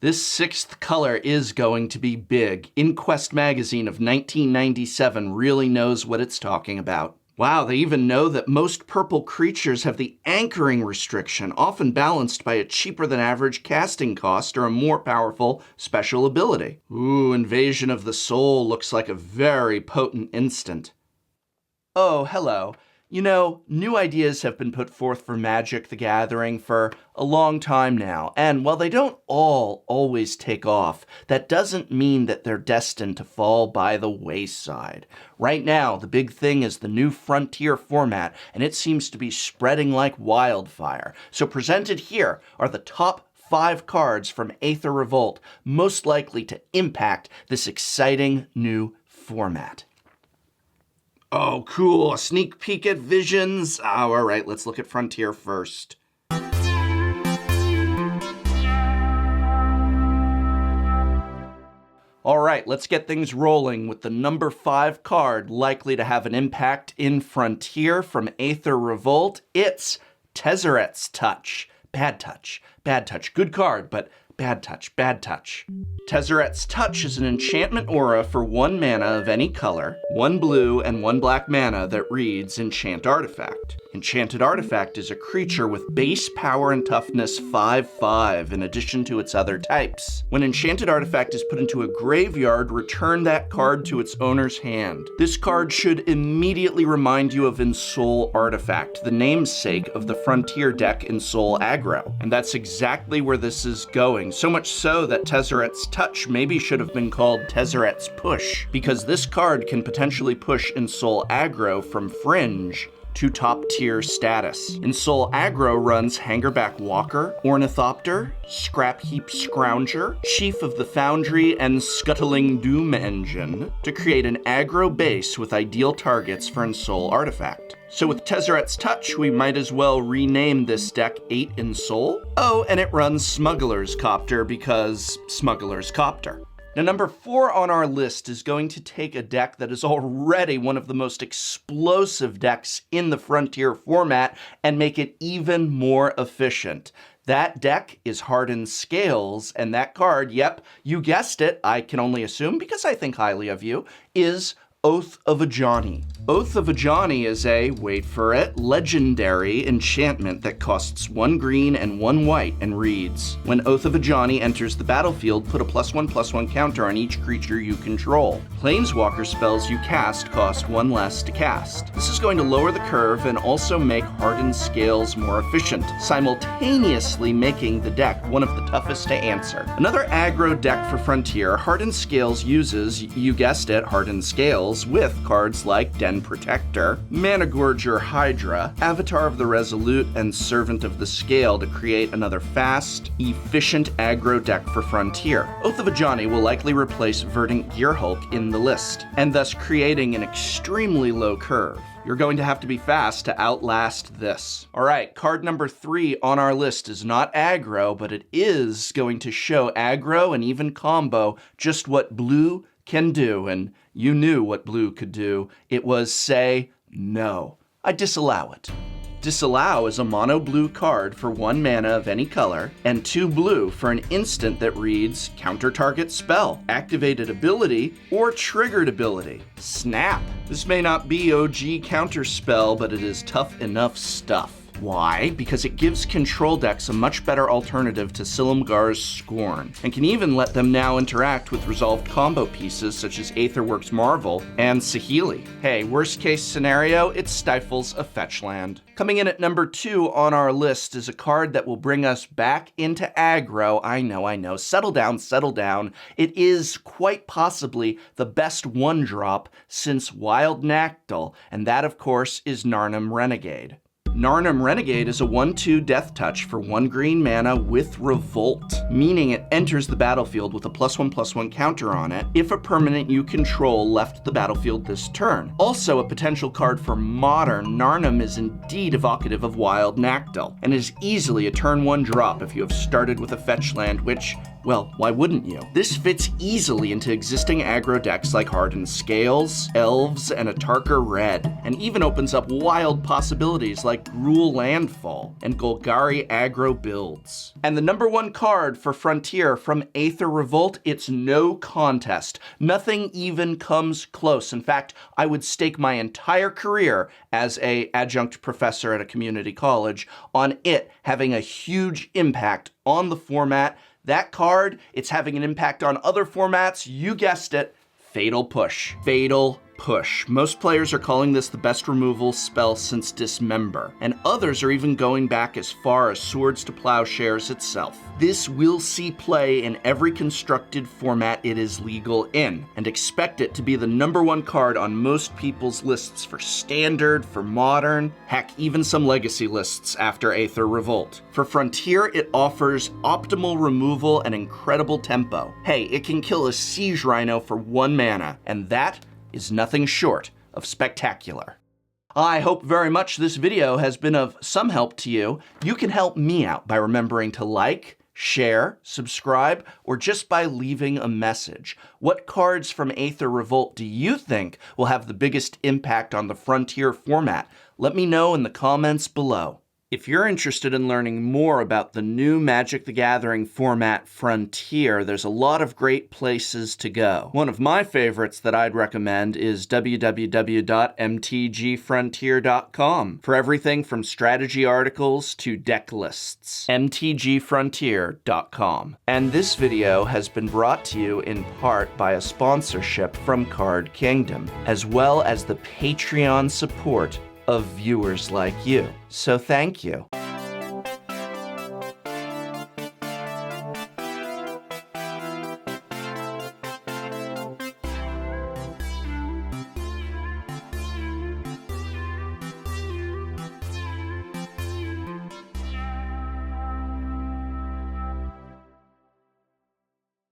This sixth color is going to be big. InQuest magazine of 1997 really knows what it's talking about. Wow, they even know that most purple creatures have the anchoring restriction, often balanced by a cheaper than average casting cost or a more powerful special ability. Ooh, Invasion of the Soul looks like a very potent instant. Oh, hello. You know, new ideas have been put forth for Magic the Gathering for a long time now, and while they don't all always take off, that doesn't mean that they're destined to fall by the wayside. Right now, the big thing is the new Frontier format, and it seems to be spreading like wildfire. So presented here are the top 5 cards from Aether Revolt, most likely to impact this exciting new format. Oh, cool. A sneak peek at Visions. Oh, all right, let's look at Frontier first. All right, let's get things rolling with the number 5 card likely to have an impact in Frontier from Aether Revolt. It's Tezzeret's Touch. Bad touch. Bad touch. Good card, but bad touch. Bad touch. Tezzeret's Touch is an enchantment aura for 1 mana of any color, 1 blue and 1 black mana that reads Enchant Artifact. Enchanted Artifact is a creature with base power and toughness 5/5 in addition to its other types. When Enchanted Artifact is put into a graveyard, return that card to its owner's hand. This card should immediately remind you of Ensoul Artifact, the namesake of the Frontier deck Ensoul Aggro. And that's exactly where this is going, so much so that Tezzeret's Touch maybe should have been called Tezzeret's Push, because this card can potentially push Ensoul Aggro from Fringe to top-tier status. Ensoul Aggro runs Hangerback Walker, Ornithopter, Scrap Heap Scrounger, Chief of the Foundry, and Scuttling Doom Engine to create an aggro base with ideal targets for Ensoul Artifact. So with Tezzeret's Touch, we might as well rename this deck 8 Ensoul. Oh, and it runs Smuggler's Copter because Smuggler's Copter. Now, number 4 on our list is going to take a deck that is already one of the most explosive decks in the Frontier format and make it even more efficient. That deck is Hardened Scales, and that card, yep, you guessed it, I can only assume because I think highly of you, is Oath of Ajani. Oath of Ajani is a, wait for it, legendary enchantment that costs 1 green and 1 white and reads, when Oath of Ajani enters the battlefield, put a +1/+1 counter on each creature you control. Planeswalker spells you cast cost 1 less to cast. This is going to lower the curve and also make Hardened Scales more efficient, simultaneously making the deck one of the toughest to answer. Another aggro deck for Frontier, Hardened Scales uses, you guessed it, Hardened Scales, with cards like Den Protector, Managorger Hydra, Avatar of the Resolute, and Servant of the Scale to create another fast, efficient aggro deck for Frontier. Oath of Ajani will likely replace Verdant Gearhulk in the list, and thus creating an extremely low curve. You're going to have to be fast to outlast this. All right, card number 3 on our list is not aggro, but it is going to show aggro and even combo just what blue can do, and you knew what blue could do. It was say no. I disallow it. Disallow is a mono blue card for 1 mana of any color, and 2 blue for an instant that reads counter target spell, activated ability, or triggered ability. Snap. This may not be OG counter spell, but it is tough enough stuff. Why? Because it gives control decks a much better alternative to Silumgar's Scorn, and can even let them now interact with resolved combo pieces such as Aetherworks Marvel and Saheeli. Hey, worst case scenario, it stifles a fetch land. Coming in at number 2 on our list is a card that will bring us back into aggro. I know, settle down, settle down. It is quite possibly the best 1-drop since Wild Nactyl, and that of course is Narnam Renegade. Narnam Renegade is a 1/2 death touch for 1 green mana with Revolt, meaning it enters the battlefield with a +1/+1 counter on it if a permanent you control left the battlefield this turn. Also a potential card for Modern, Narnam is indeed evocative of Wild Nactyl, and is easily a turn 1 drop if you have started with a fetch land, which Well, why wouldn't you? This fits easily into existing aggro decks like Hardened Scales, Elves, and Atarka Red, and even opens up wild possibilities like Gruul Landfall and Golgari aggro builds. And the number 1 card for Frontier from Aether Revolt, it's no contest. Nothing even comes close. In fact, I would stake my entire career as an adjunct professor at a community college on it having a huge impact on the format. That card, it's having an impact on other formats. You guessed it, Fatal Push. Fatal Push. Most players are calling this the best removal spell since Dismember, and others are even going back as far as Swords to Plowshares itself. This will see play in every constructed format it is legal in, and expect it to be the number 1 card on most people's lists for Standard, for Modern, heck, even some Legacy lists after Aether Revolt. For Frontier, it offers optimal removal and incredible tempo. Hey, it can kill a Siege Rhino for 1 mana, and that is nothing short of spectacular. I hope very much this video has been of some help to you. You can help me out by remembering to like, share, subscribe, or just by leaving a message. What cards from Aether Revolt do you think will have the biggest impact on the Frontier format? Let me know in the comments below. If you're interested in learning more about the new Magic the Gathering format Frontier, there's a lot of great places to go. One of my favorites that I'd recommend is www.mtgfrontier.com for everything from strategy articles to deck lists. mtgfrontier.com. And this video has been brought to you in part by a sponsorship from Card Kingdom, as well as the Patreon support of viewers like you. So thank you.